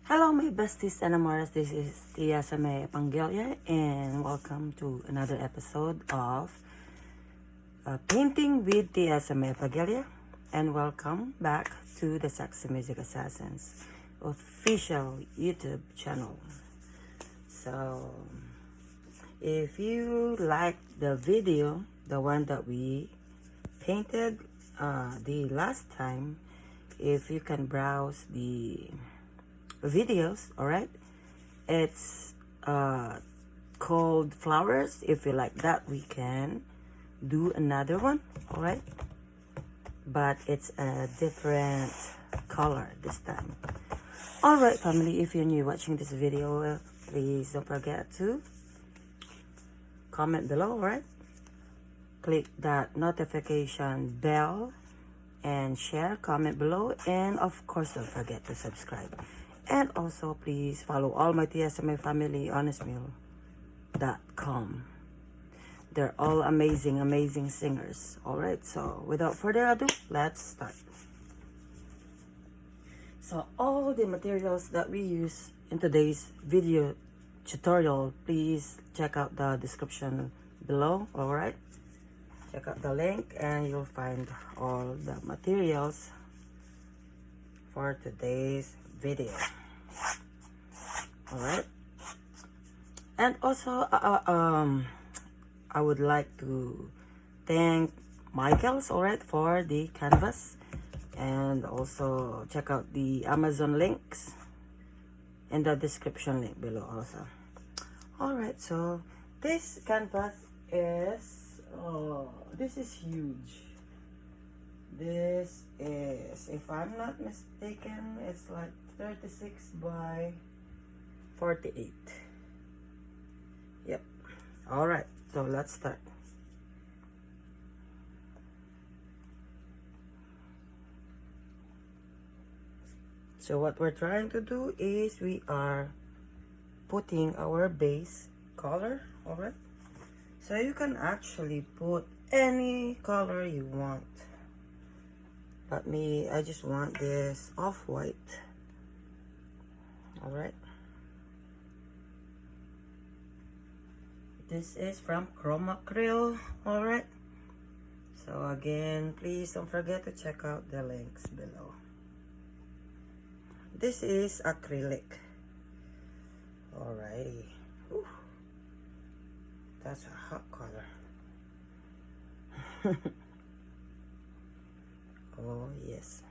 Hello my besties and amores, this is TSMA Pangelia and welcome to another episode of Painting with TSMA Pangelia, and welcome back to the Sexy Music Assassins official YouTube channel. So if you like the video, the one that we painted the last time, if you can browse the videos, all right, it's called flowers. If you like that, we can do another one, all right, but it's a different color this time. All right family, if you're new watching this video, please don't forget to comment below, all right, click that notification bell and share, comment below, and of course don't forget to subscribe. And also, please follow all my TSMA family, honestmeal.com. They're all amazing, amazing singers. Alright, so without further ado, let's start. So all the materials that we use in today's video tutorial, please check out the description below. Alright, check out the link and you'll find all the materials for today's video. All right, and also I would like to thank Michael's, all right, for the canvas, and also check out the Amazon links in the description link below also. All right, so this canvas is this is huge. This is, if I'm not mistaken, it's like 36 by 48. Yep. All right, so let's start. So what we're trying to do is we are putting our base color. All right, so you can actually put any color you want. But me, I just want this off-white. All right, this is from Acrylic. All right, so again, please don't forget to check out the links below. This is acrylic. Alrighty. Whew. That's a hot color. Oh yes.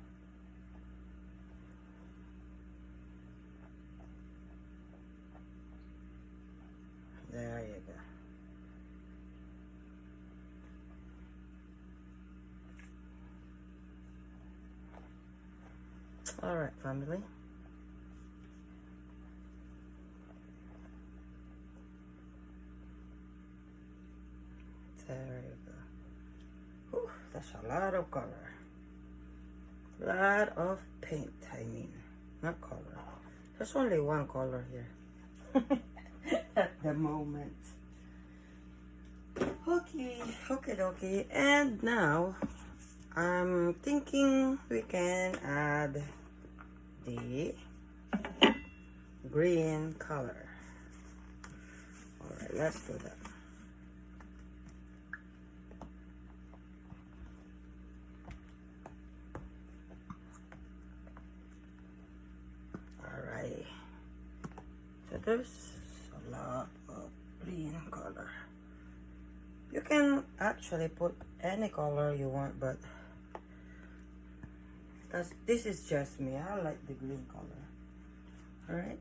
There you go. All right, family. There you go. Whew, that's a lot of color. Lot of paint, I mean, not color. There's only one color here at the moment. Okay, and now I'm thinking we can add the green color. All right, let's do that. So there's a lot of green color. You can actually put any color you want, but this is just me. I like the green color. Alright.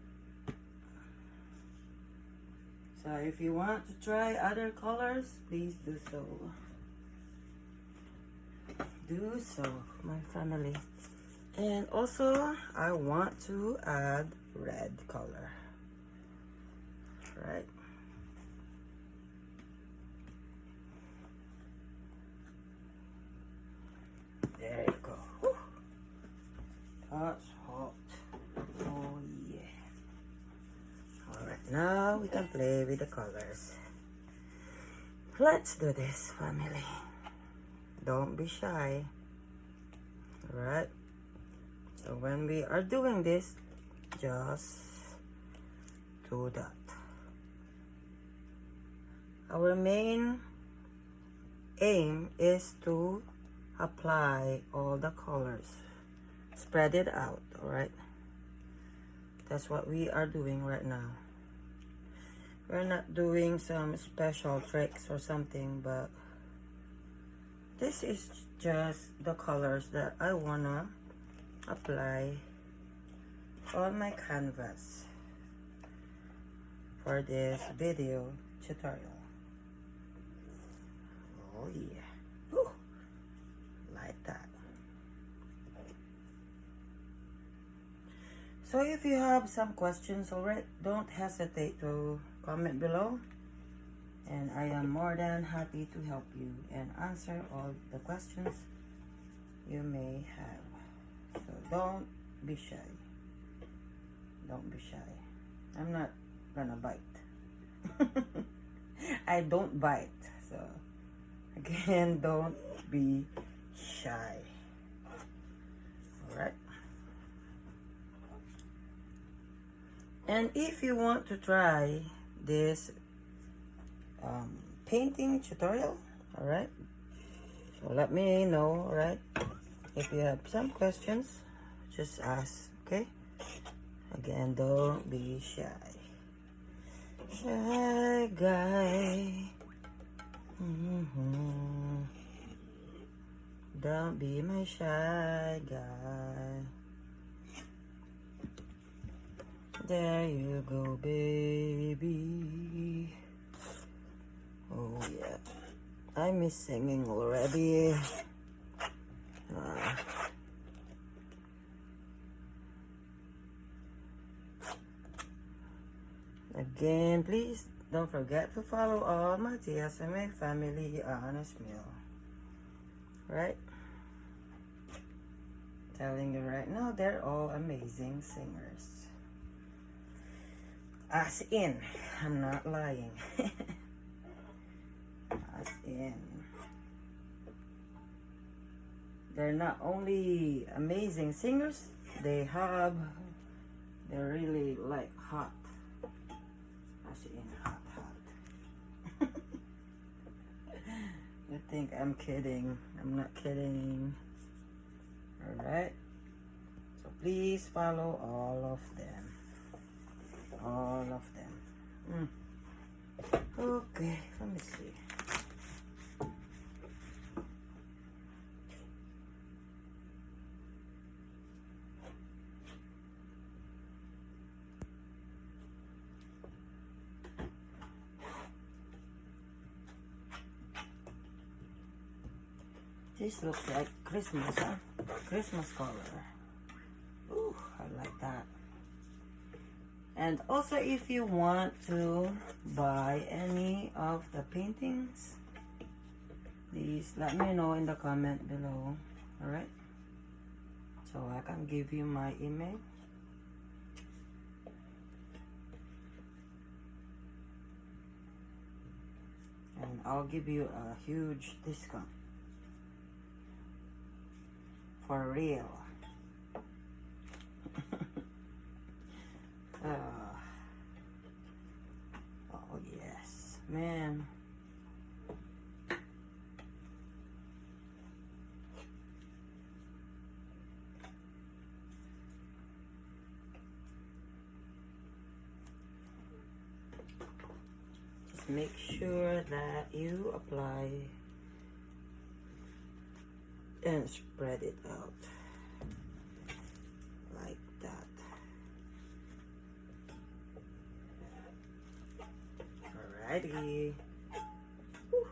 So if you want to try other colors, please do so. Do so, my family. And also, I want to add red color. Right. There you go. Whew. That's hot. Oh yeah. Alright, now we can play with the colors. Let's do this, family. Don't be shy. Alright. So when we are doing this, just do that. Our main aim is to apply all the colors, spread it out. All right, that's what we are doing right now. We're not doing some special tricks or something, but this is just the colors that I wanna apply on my canvas for this video tutorial. Oh yeah. Woo. Like that. So if you have some questions already, don't hesitate to comment below, and I am more than happy to help you and answer all the questions you may have. So don't be shy. Don't be shy. I'm not gonna bite. I don't bite. So again, don't be shy. Alright. And if you want to try this painting tutorial, alright, so let me know. Alright, if you have some questions, just ask. Okay, again, don't be shy. Shy guy. Don't be my shy guy. There you go, baby. Oh yeah, I miss singing already. Again, please don't forget to follow all my TSMA family honest meal. Right? Telling you right now, they're all amazing singers. As in, I'm not lying. As in, they're not only amazing singers, they're really like hot. As in, hot. You think I'm kidding? I'm not kidding. Alright, so please follow all of them. All of them. Okay, let me see. This looks like Christmas, huh? Christmas color. Ooh, I like that. And also, if you want to buy any of the paintings, please let me know in the comment below. Alright, so I can give you my email. And I'll give you a huge discount. For real. Oh yes, man. Just make sure that you apply and spread it out like that. Alrighty. Whew.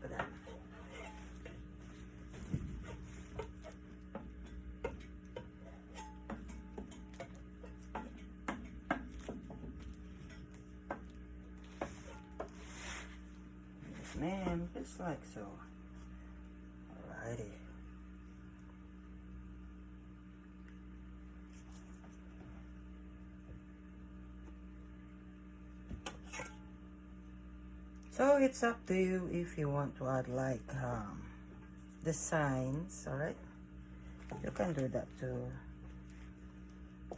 Look at that. Yes, ma'am, just like so. Alrighty. So it's up to you if you want to add like designs, alright? You can do that too.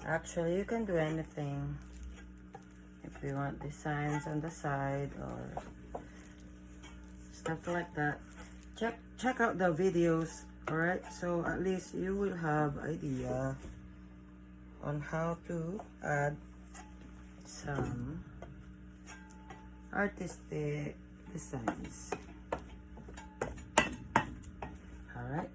Actually, you can do anything. If you want designs on the side or stuff like that, check out the videos. Alright, so at least you will have idea on how to add some artistic designs. Alright.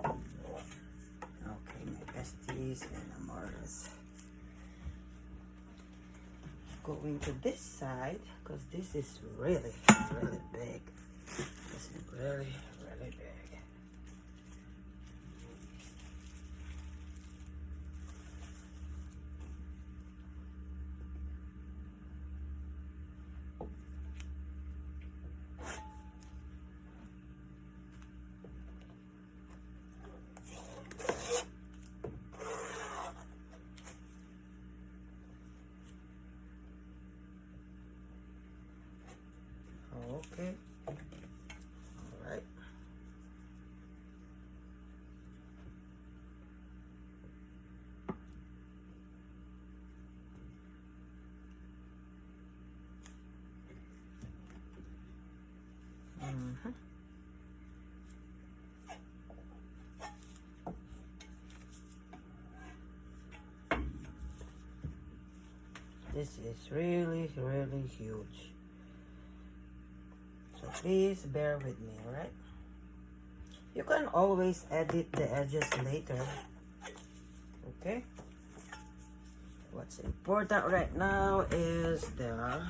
Okay, my besties and amores. Going to this side because this is really big. This is really big. Okay. All right. This is really huge. So please bear with me, alright? You can always edit the edges later. Okay? What's important right now is the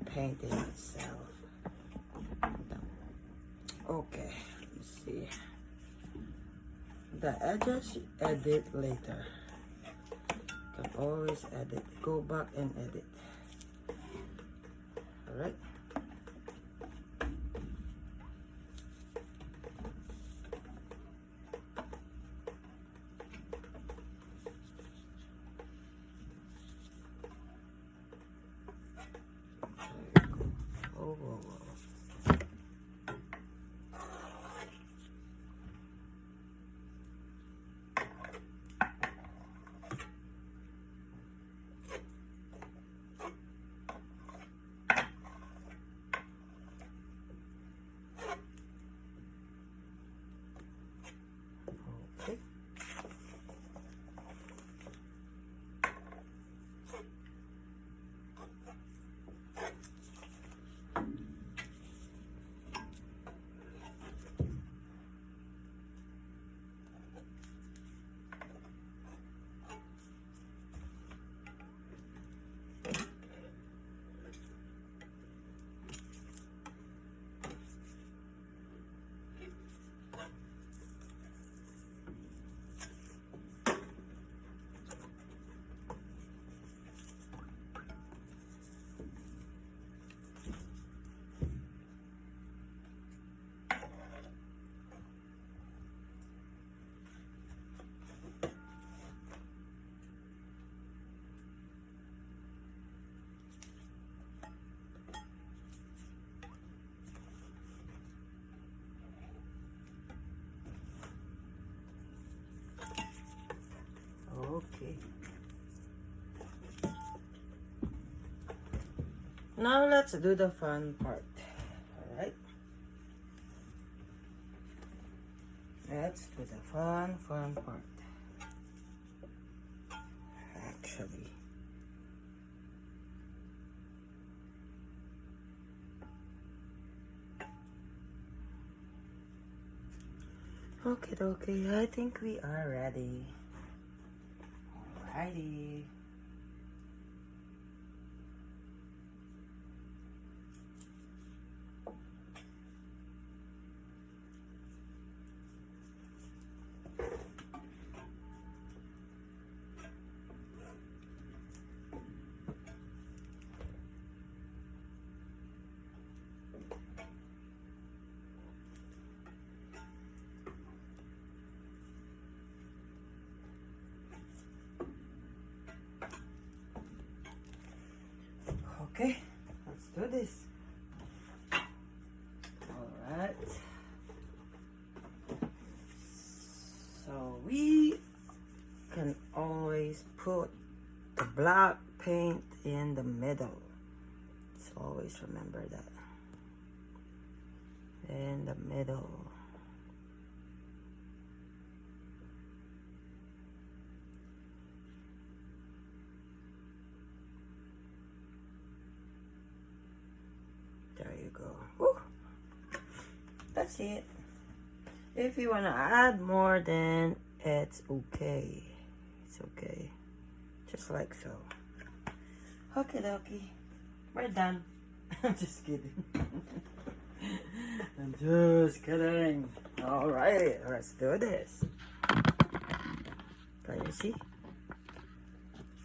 painting itself. Okay, let's see. The edges, edit later. You can always edit. Go back and edit. Alright? Okay. Okay. Now let's do the fun part. Alright? Let's do the fun part. Actually. Okay, I think we are ready. Alrighty. Okay, let's do this. Alright. So we always put the black paint in the middle. So always remember that. In the middle. There you go. Woo. That's it. If you want to add more, then it's okay. It's okay. Just like so. Okay, dokie. We're done. I'm just kidding. I'm just kidding. Alrighty, let's do this. Can you see?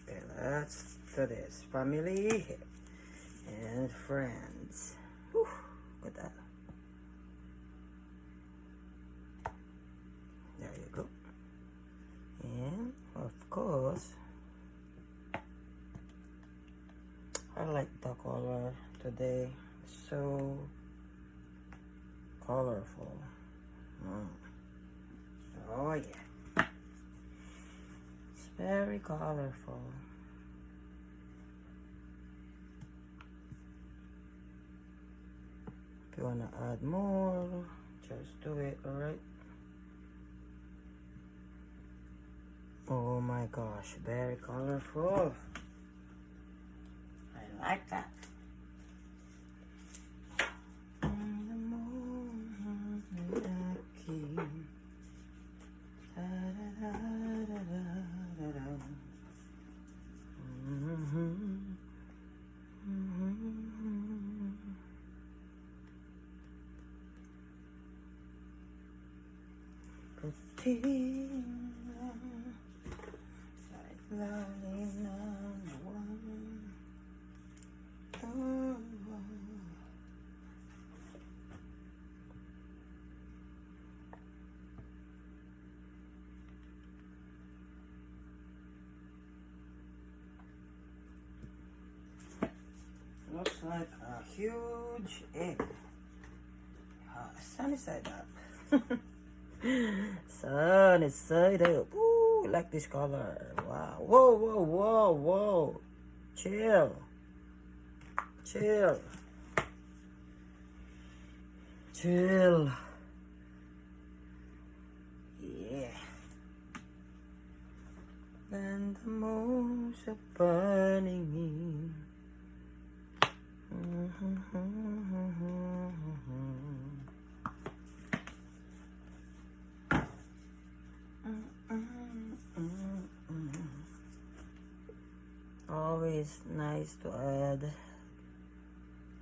Okay, let's do this. Family and friends. Whew, look at that. There you go. And of course, I like the color today. So colorful. Oh yeah. It's very colorful. If you wanna add more, just do it, alright? Oh my gosh, very colorful. I like that. Looks like a huge egg. Sunny side up. Sunny side up. Ooh, I like this color. Wow. Whoa, whoa, whoa, whoa. Chill. Chill. Chill. Yeah. And the most burning. Always nice to add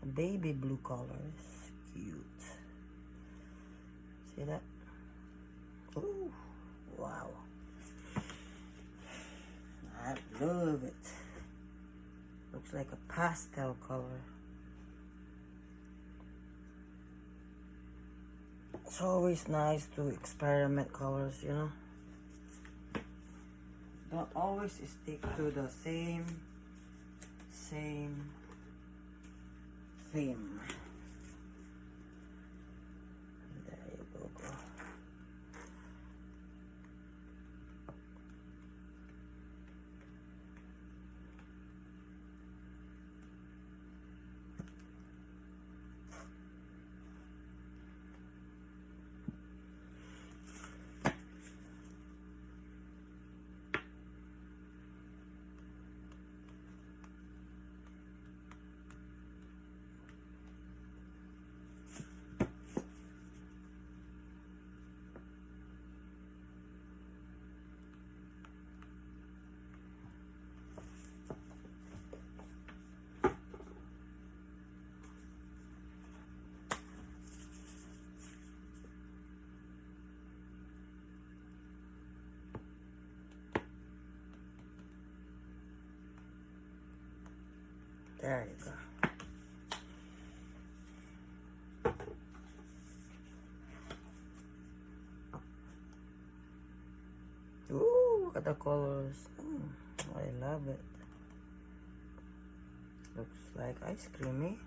a baby blue color. It's cute. See that? Ooh, wow. I love it. Looks like a pastel color. It's always nice to experiment colors, you know. Don't always stick to the same theme. There you go. There you go. Ooh, look at the colors. I love it. Looks like ice creamy.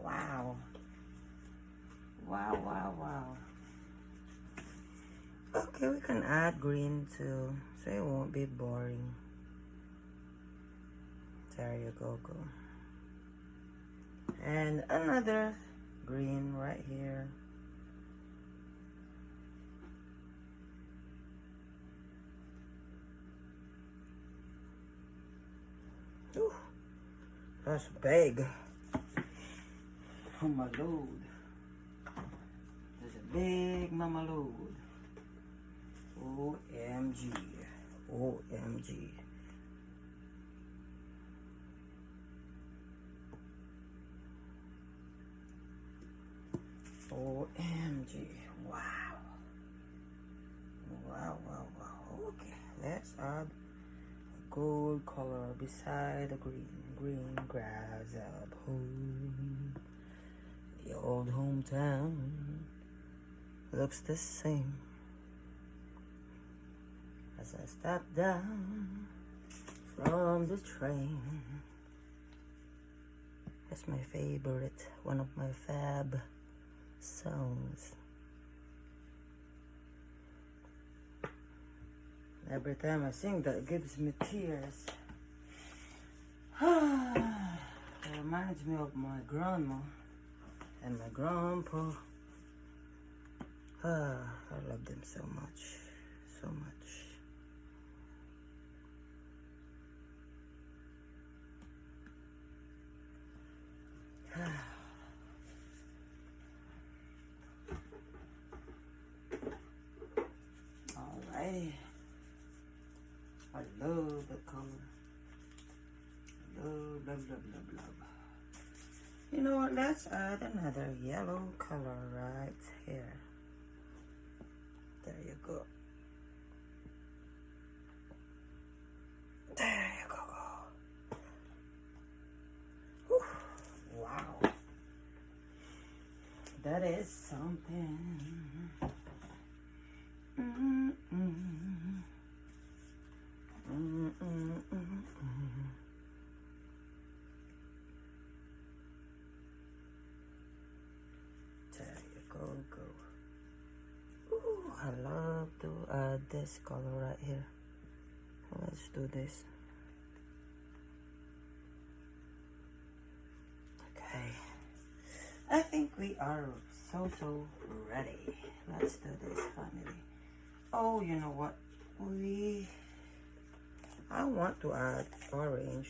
Wow. Wow, wow, wow. Okay, we can add green too, so it won't be boring. There you go. And another green right here. Ooh, that's big. Oh my lord. There's a big mama load. OMG. OMG. OMG. Wow. Wow. Okay, let's add a gold color beside the green. Green grass up home. The old hometown looks the same as I step down from the train. That's my favorite, one of my fab songs. Every time I sing that, it gives me tears. It reminds me of my grandma and my grandpa. I love them so much, so much. Alrighty. I love the color. Love. You know what? Let's add another yellow color right here. There you go. There you go. Whew. Wow. That is something. There you go. Ooh, I love to add this color right here. Let's do this. Okay. I think we are so ready. Let's do this finally. Oh, you know what? I want to add orange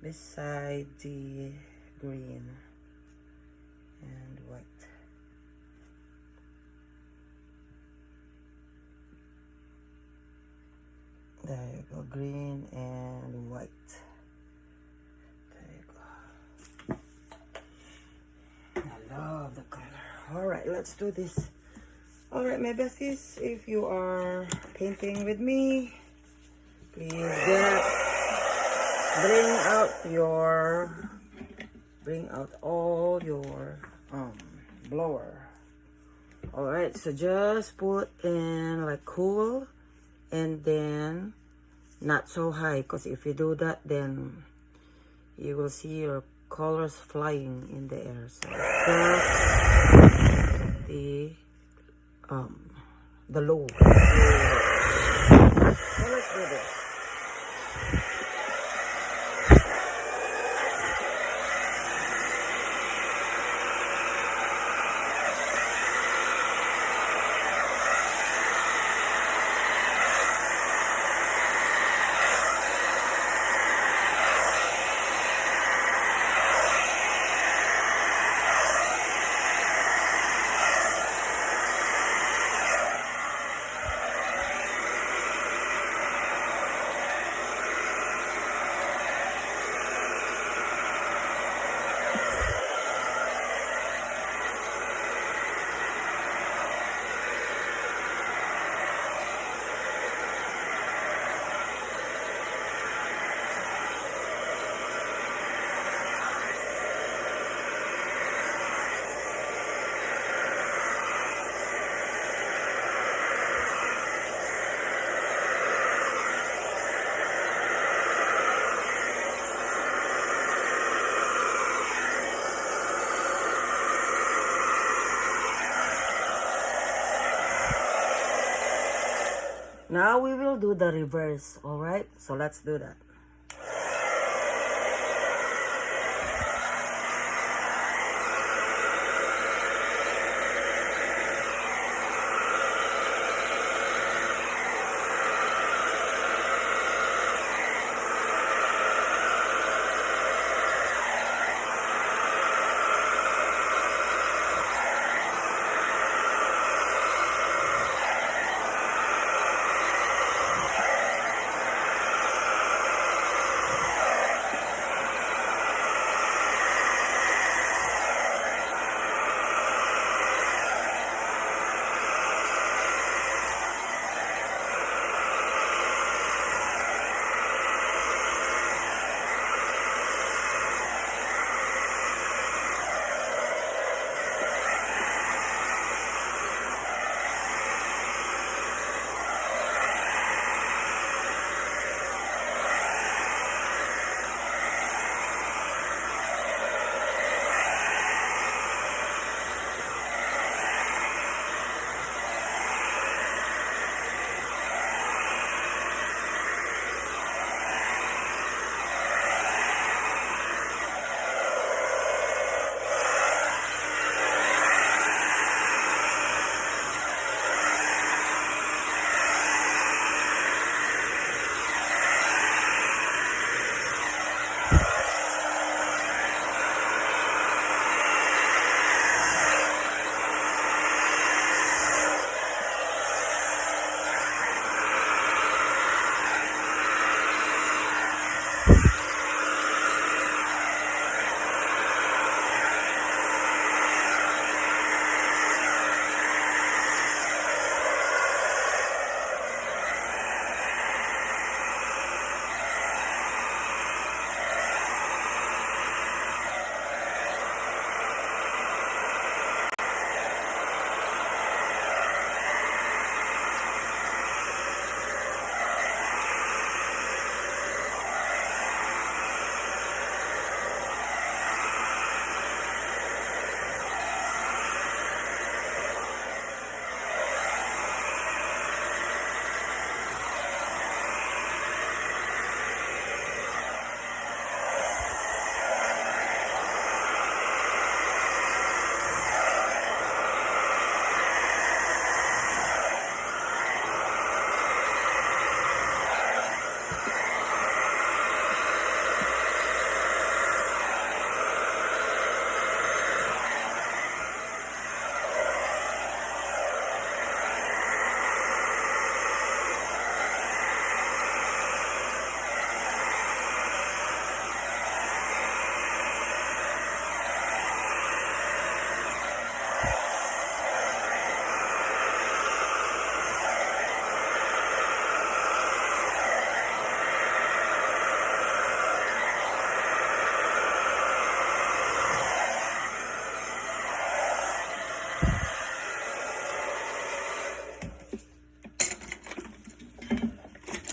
beside the green and white. There you go, green and white. There you go. I love the color. Alright, let's do this. Alright, my besties, if you are painting with me, please bring out all your blower. Alright, so just put in like cool and then not so high, because if you do that, then you will see your colors flying in the air. So just the low. So let's do this. Now we will do the reverse, alright? So let's do that.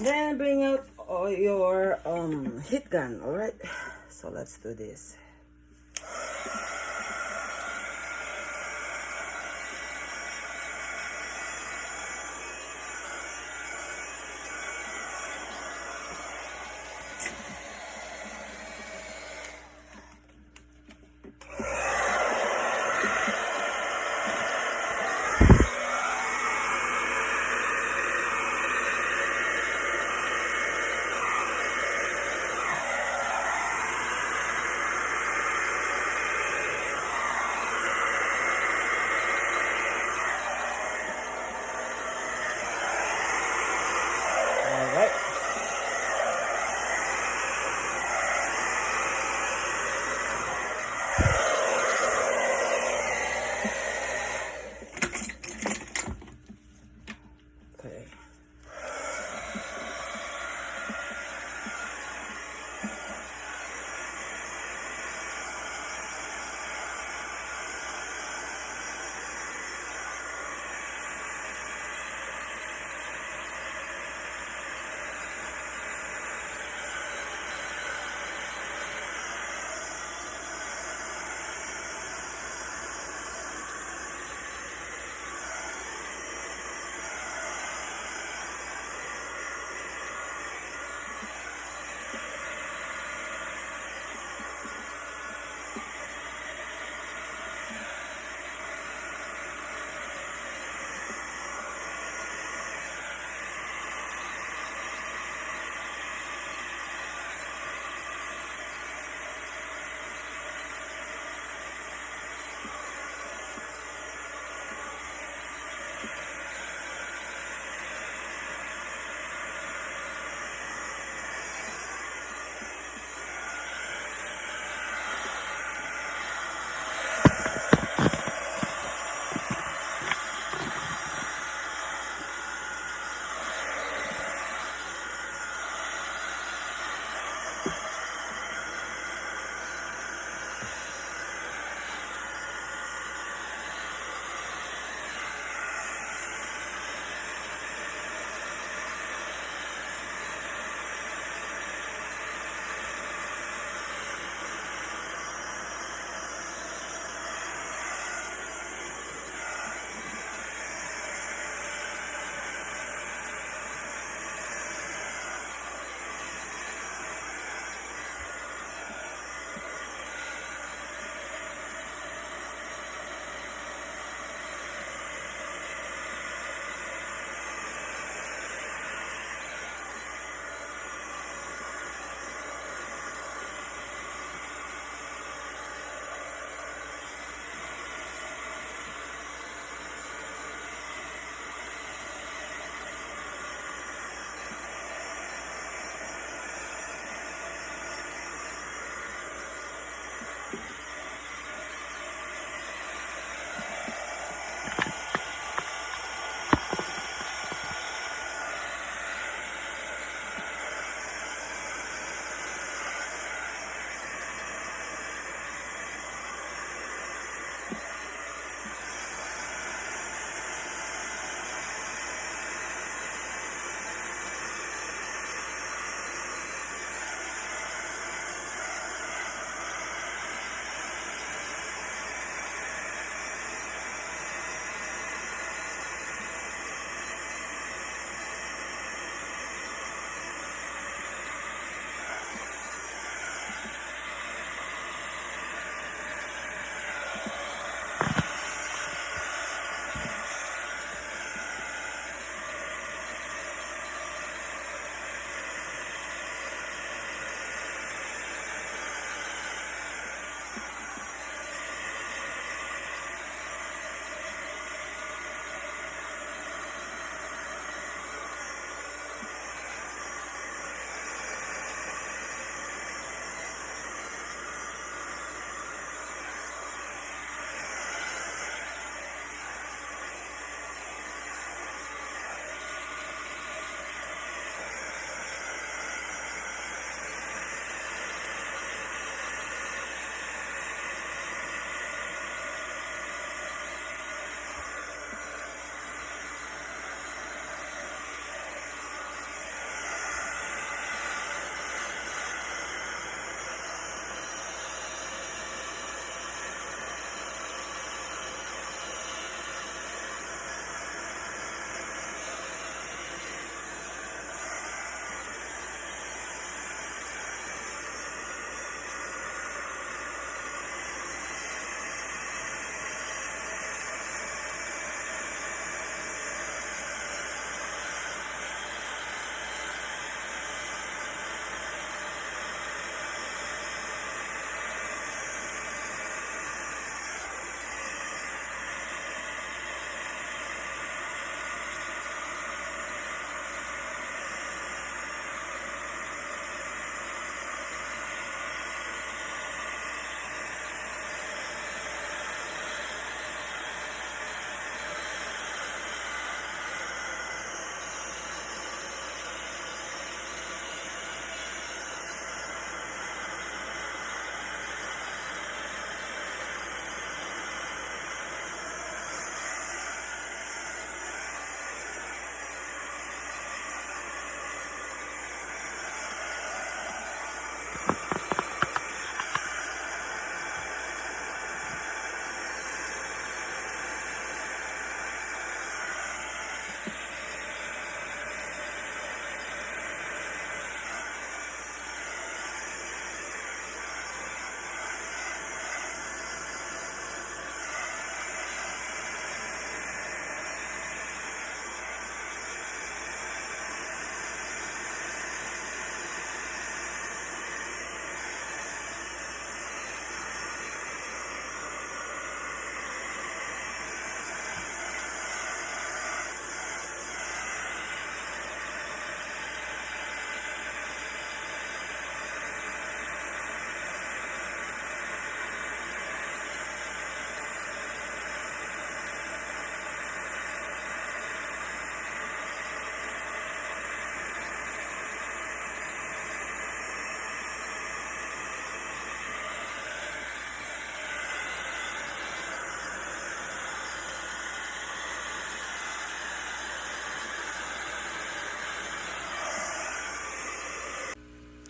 Then bring out your heat gun, alright? So let's do this.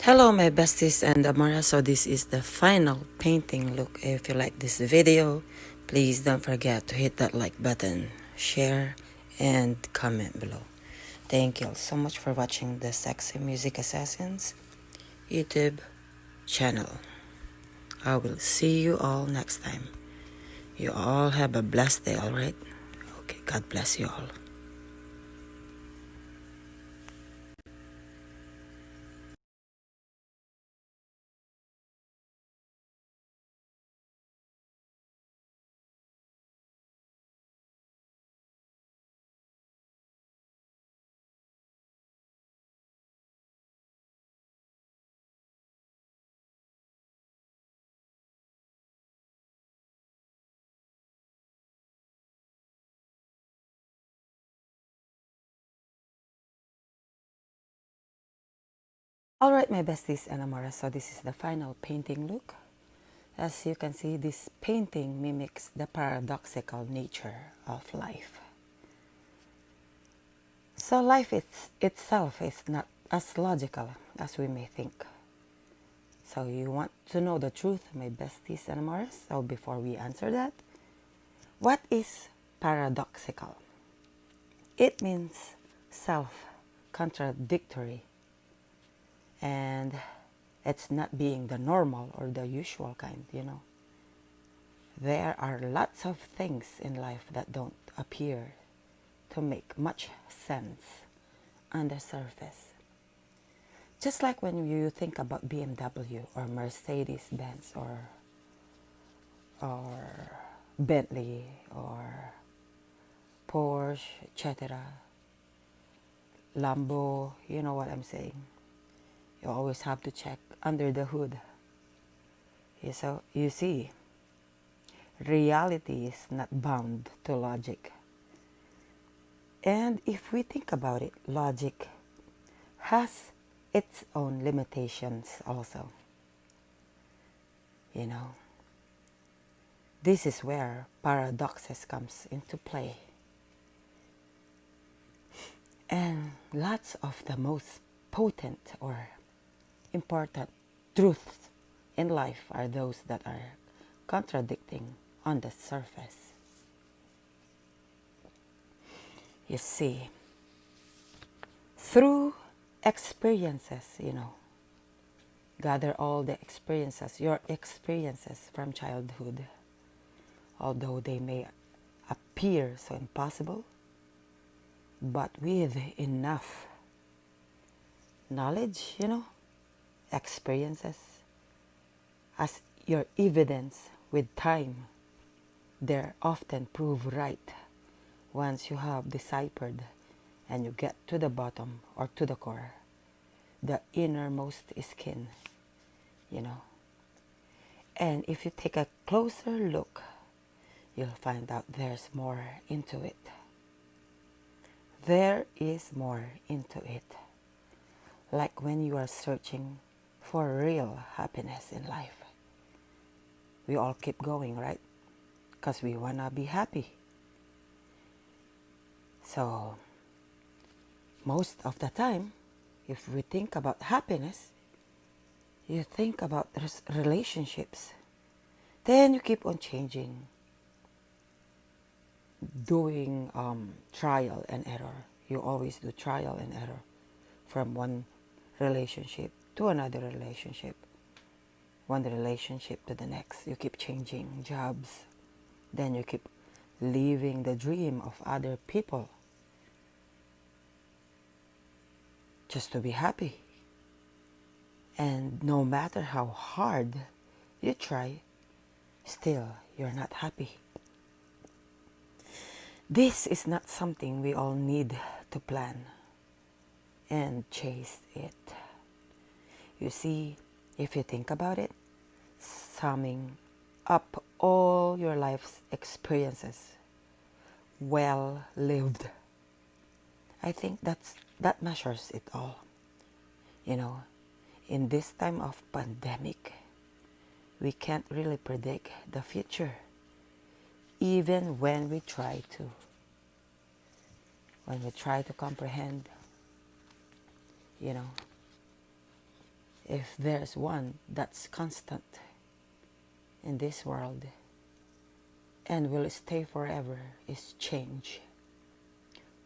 Hello my besties and Amara, so this is the final painting look. If you like this video, please don't forget to hit that like button, share, and comment below. Thank you all so much for watching the Sexy Music Assassins YouTube channel. I will see you all next time. You all have a blessed day, alright? Okay, God bless you all. Alright my besties and Amara, so this is the final painting look. As you can see, this painting mimics the paradoxical nature of life. So life itself is not as logical as we may think. So you want to know the truth, my besties and Amars? So before we answer that, what is paradoxical? It means self-contradictory, and it's not being the normal or the usual kind, you know. There are lots of things in life that don't appear to make much sense on the surface. Just like when you think about BMW or Mercedes-Benz or Bentley or Porsche, etc. Lambo, you know what I'm saying. You always have to check under the hood. So you see, reality is not bound to logic. And if we think about it, logic has its own limitations also. You know, this is where paradoxes comes into play. And lots of the most potent or important truths in life are those that are contradicting on the surface. You see, through experiences, you know, gather all the experiences, your experiences from childhood, although they may appear so impossible, but with enough knowledge, you know, experiences, as your evidence with time, they're often prove right once you have deciphered and you get to the bottom or to the core, the innermost skin, you know. And if you take a closer look, you'll find out there's more into it. There is more into it. Like when you are searching for real happiness in life. We all keep going, right? Because we want to be happy. So, most of the time, if we think about happiness, you think about relationships. Then you keep on changing, doing trial and error. You always do trial and error from one relationship to another relationship, one relationship to the next. You keep changing jobs. Then you keep living the dream of other people just to be happy. And no matter how hard you try, still you're not happy. This is not something we all need to plan and chase it. You see, if you think about it, summing up all your life's experiences, well lived, I think that measures it all. You know, in this time of pandemic, we can't really predict the future, even when we try to. When we try to comprehend, you know, if there's one that's constant in this world and will stay forever, is change.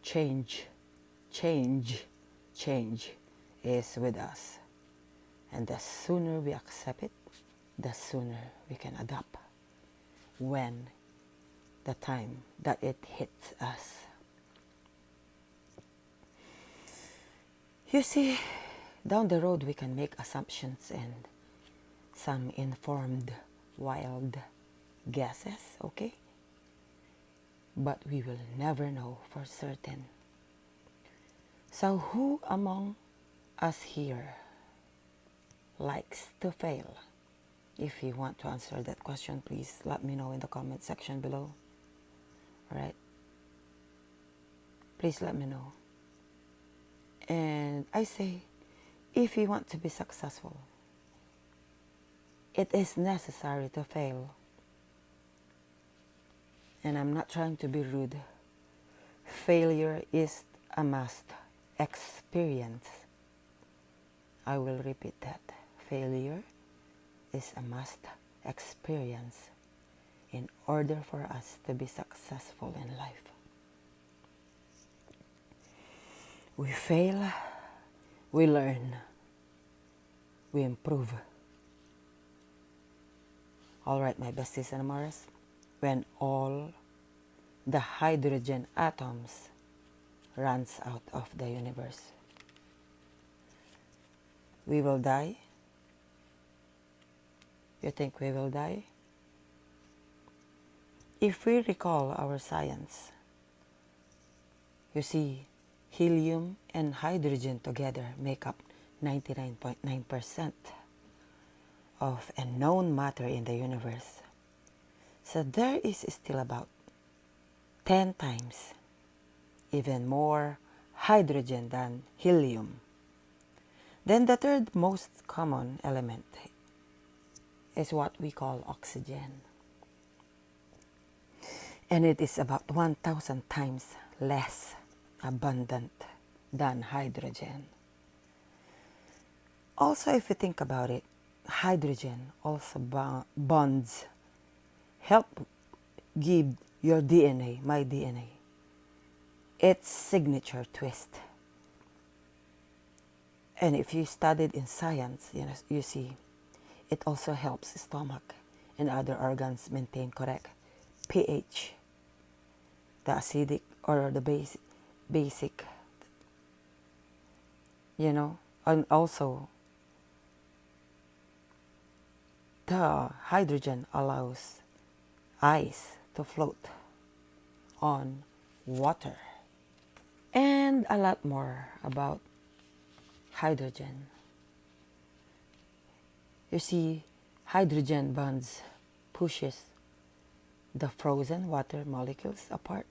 Change, change, change is with us. And the sooner we accept it, the sooner we can adapt when the time that it hits us. You see, down the road we can make assumptions and some informed wild guesses, okay? But we will never know for certain. So who among us here likes to fail? If you want to answer that question, please let me know in the comment section below. Alright? Please let me know. And I say, if you want to be successful, it is necessary to fail. And I'm not trying to be rude. Failure is a must experience. I will repeat that. Failure is a must experience in order for us to be successful in life. We fail, we learn, we improve. Alright, my besties and amores, when all the hydrogen atoms runs out of the universe, we will die. You think we will die? If we recall our science, you see, helium and hydrogen together make up 99.9% of a known matter in the universe. So there is still about 10 times even more hydrogen than helium. Then the third most common element is what we call oxygen. And it is about 1,000 times less abundant than hydrogen. Also, if you think about it, hydrogen also bonds, help give your DNA, my DNA, its signature twist. And if you studied in science, you see, it also helps stomach and other organs maintain correct pH, the acidic or the basic, and also the hydrogen allows ice to float on water. And a lot more about hydrogen. You see, hydrogen bonds pushes the frozen water molecules apart.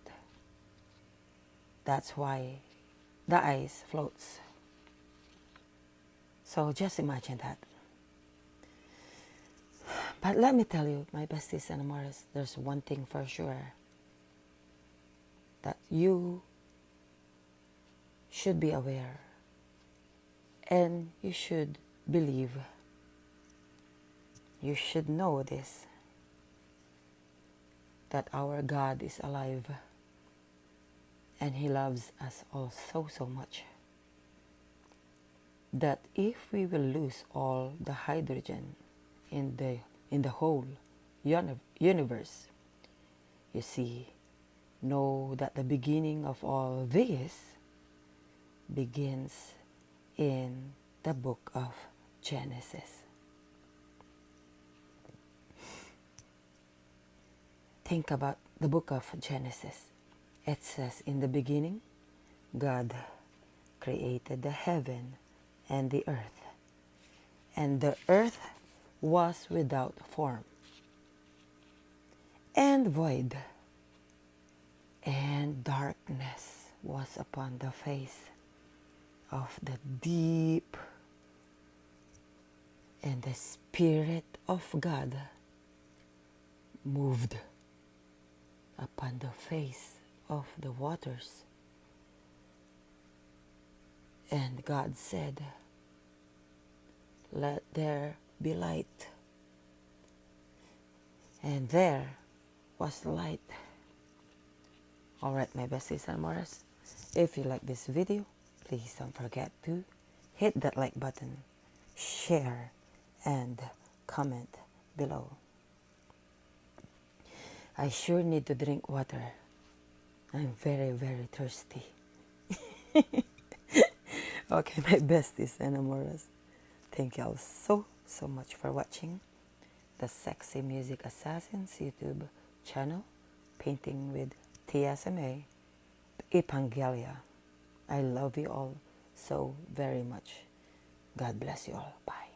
That's why the ice floats. So just imagine that. But let me tell you, my besties and amores, there's one thing for sure that you should be aware and you should believe. You should know this, that our God is alive and He loves us all so much, that if we will lose all the hydrogen in the whole universe, you see, know that the beginning of all this begins in the book of Genesis. Think about the book of Genesis. It says, in the beginning, God created the heaven and the earth. And the earth was without form and void, and darkness was upon the face of the deep, and the Spirit of God moved upon the face of the waters. And God said, Let there be light. And there was the light. Alright, my besties and Morris, if you like this video, please don't forget to hit that like button, share, and comment below. I sure need to drink water. I'm very, very thirsty. Okay, my besties and Amoras, thank you all so much for watching the Sexy Music Assassins YouTube channel, Painting with TSMA, Epangelia. I love you all so very much. God bless you all. Bye.